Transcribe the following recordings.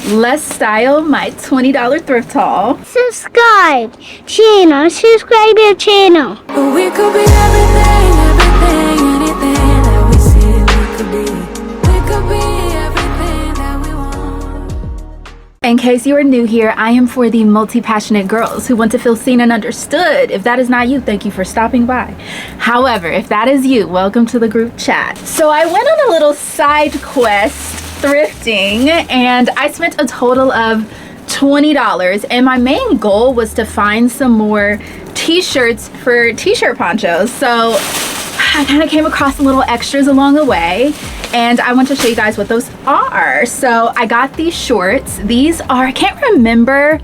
let's style my $20 thrift haul. Subscribe your channel. We could be everything, anything that we see we could be. We could be everything that we want. In case you are new here, I am for the multi-passionate girls who want to feel seen and understood. If that is not you, thank you for stopping by. However, if that is you, welcome to the group chat. So I went on a little side quest thrifting and I spent a total of $20, and my main goal was to find some more t-shirts for t-shirt ponchos. So I kind of came across some little extras along the way, and I want to show you guys what those are. So I got these shorts. These are, I can't remember,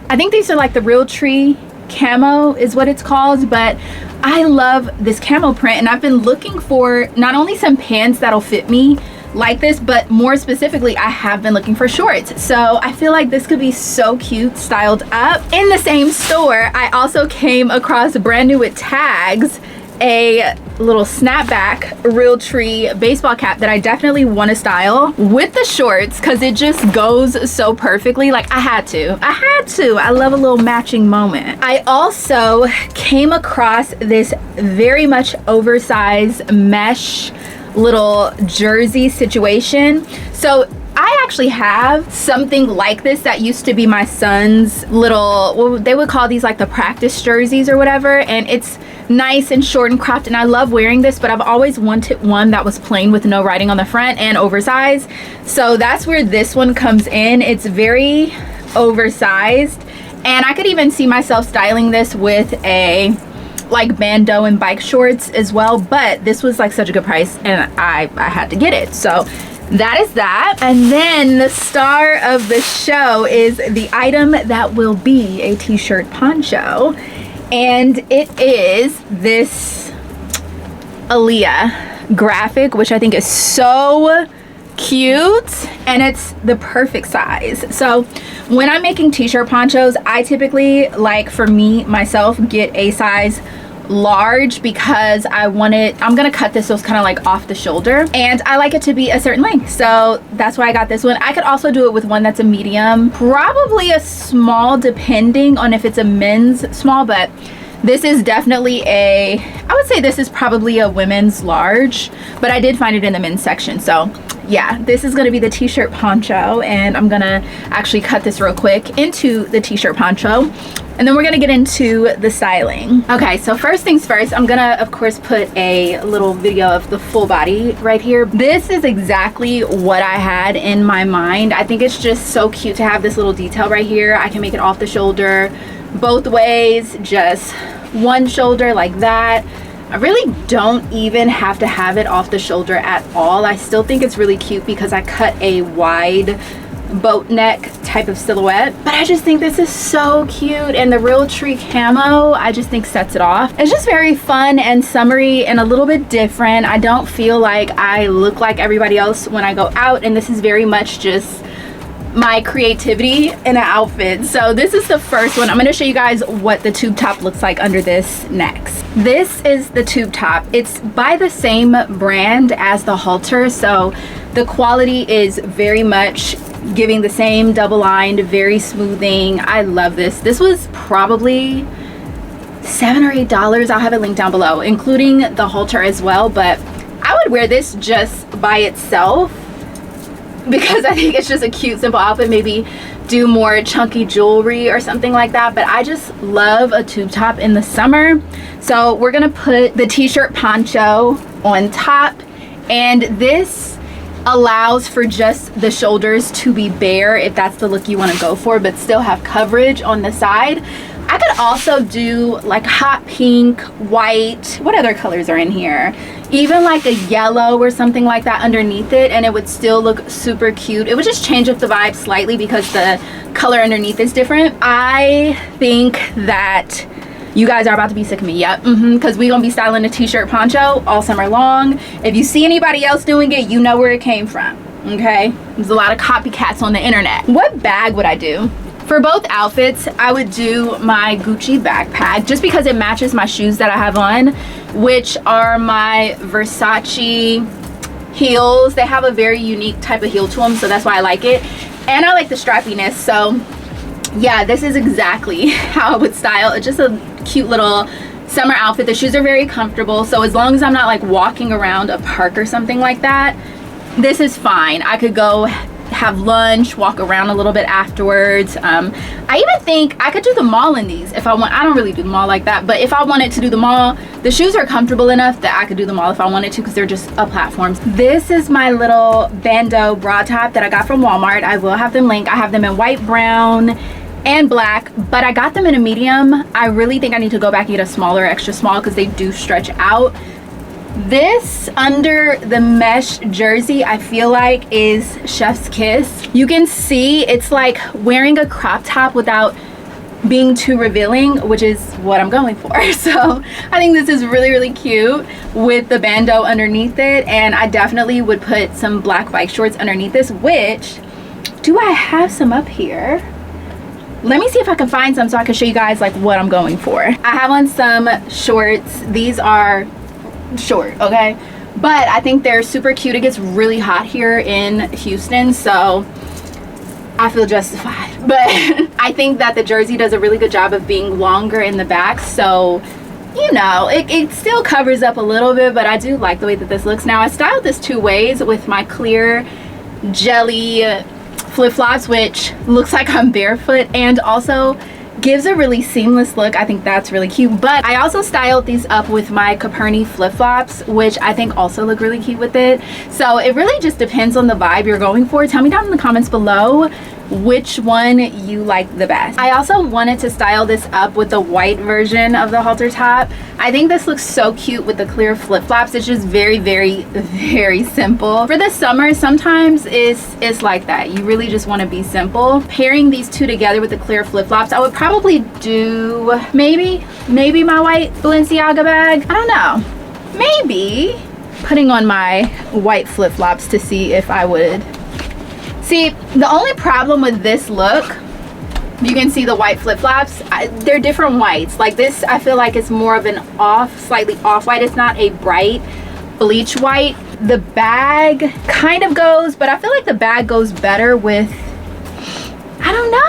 I think these are like the RealTree camo is what it's called, but I love this camo print, and I've been looking for not only some pants that'll fit me like this, but more specifically I have been looking for shorts. So I feel like this could be so cute styled up. In the same store, I also came across brand new with tags, a little snapback RealTree baseball cap that I definitely want to style with the shorts because it just goes so perfectly. Like I had to. I love a little matching moment. I also came across this very much oversized mesh little jersey situation. So I actually have something like this that used to be my son's little, well, they would call these like the practice jerseys or whatever, and it's nice and short and cropped, and I love wearing this, but I've always wanted one that was plain with no writing on the front and oversized. So that's where this one comes in. It's very oversized, and I could even see myself styling this with a like bandeau and bike shorts as well, but this was like such a good price and I had to get it. So that is that. And then the star of the show is the item that will be a t-shirt poncho, and it is this Aaliyah graphic, which I think is so cute, and it's the perfect size. So when I'm making t-shirt ponchos, I typically, like for me myself, get a size large because I'm gonna cut this so it's kind of like off the shoulder, and I like it to be a certain length, so that's why I got this one. I could also do it with one that's a medium, probably a small depending on if it's a men's small, but this is definitely I would say this is probably a women's large, but I did find it in the men's section. So yeah, this is gonna be the t-shirt poncho, and I'm gonna actually cut this real quick into the t-shirt poncho, and then we're gonna get into the styling. Okay, so first things first, I'm gonna of course put a little video of the full body right here. This is exactly what I had in my mind. I think it's just so cute to have this little detail right here. I can make it off the shoulder both ways, just one shoulder like that. I really don't even have to have it off the shoulder at all. I still think it's really cute because I cut a wide boat neck type of silhouette, but I just think this is so cute, and the RealTree camo I just think sets it off. It's just very fun and summery and a little bit different. I don't feel like I look like everybody else when I go out, and this is very much just my creativity in an outfit. So this is the first one. I'm going to show you guys what the tube top looks like under this next. This is the tube top. It's by the same brand as the Halter, so the quality is very much giving the same double lined, very smoothing. I love this. This was probably $7 or $8. I'll have it linked down below, including the Halter as well, but I would wear this just by itself because I think it's just a cute simple outfit. Maybe do more chunky jewelry or something like that, but I just love a tube top in the summer. So we're gonna put the t-shirt poncho on top, and this allows for just the shoulders to be bare if that's the look you want to go for, but still have coverage on the side. I could also do like hot pink, white, what other colors are in here? Even like a yellow or something like that underneath it, and it would still look super cute. It would just change up the vibe slightly because the color underneath is different. I think that you guys are about to be sick of me. Yep, because we're gonna be styling a t-shirt poncho all summer long. If you see anybody else doing it, you know where it came from, okay? There's a lot of copycats on the internet. What bag would I do? For both outfits, I would do my Gucci backpack just because it matches my shoes that I have on, which are my Versace heels. They have a very unique type of heel to them, so that's why I like it. And I like the strappiness, so yeah, this is exactly how I would style. It's just a cute little summer outfit. The shoes are very comfortable, so as long as I'm not like walking around a park or something like that, this is fine. I could go have lunch, walk around a little bit afterwards. I even think I could do the mall in these if I want. I don't really do the mall like that, but if I wanted to do the mall, the shoes are comfortable enough that I could do the mall if I wanted to, because they're just a platform. This is my little bandeau bra top that I got from Walmart. I will have them linked. I have them in white, brown, and black, but I got them in a medium. I really think I need to go back and get a smaller, extra small, because they do stretch out. This under the mesh jersey, I feel like, is chef's kiss. You can see it's like wearing a crop top without being too revealing, which is what I'm going for. So I think this is really, really cute with the bandeau underneath it, and I definitely would put some black bike shorts underneath this, which, do I have some up here? Let me see if I can find some so I can show you guys like what I'm going for. I have on some shorts. These are short, okay, but I think they're super cute. It gets really hot here in Houston, so I feel justified. But I think that the jersey does a really good job of being longer in the back, so you know, it still covers up a little bit, but I do like the way that this looks. Now, I styled this two ways with my clear jelly flip-flops, which looks like I'm barefoot and also gives a really seamless look. I think that's really cute. But I also styled these up with my Caperni flip-flops, which I think also look really cute with it. So it really just depends on the vibe you're going for. Tell me down in the comments below which one you like the best. I also wanted to style this up with the white version of the halter top. I think this looks so cute with the clear flip-flops. It's just very, very, very simple. For the summer, sometimes it's like that. You really just want to be simple. Pairing these two together with the clear flip-flops, I would probably do maybe my white Balenciaga bag. I don't know. Maybe putting on my white flip-flops to see if I would. See, the only problem with this look, you can see the white flip-flops, they're different whites. Like this, I feel like it's more of an slightly off-white. It's not a bright bleach white. The bag kind of goes, but I feel like the bag goes better with, I don't know.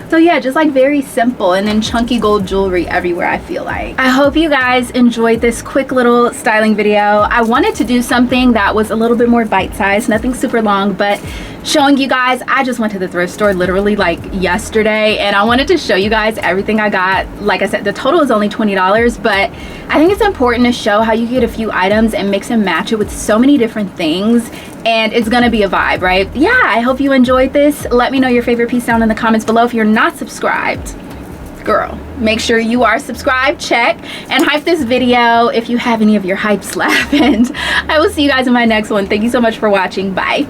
So yeah, just like very simple, and then chunky gold jewelry everywhere, I feel like. I hope you guys enjoyed this quick little styling video. I wanted to do something that was a little bit more bite-sized, nothing super long, but showing you guys, I just went to the thrift store literally like yesterday, and I wanted to show you guys everything I got. Like I said, the total is only $20, but I think it's important to show how you get a few items and mix and match it with so many different things, and it's gonna be a vibe, right? Yeah, I hope you enjoyed this. Let me know your favorite piece down in the comments below. If you're not subscribed, girl, make sure you are subscribed, check, and hype this video if you have any of your hypes left, and I will see you guys in my next one. Thank you so much for watching. Bye.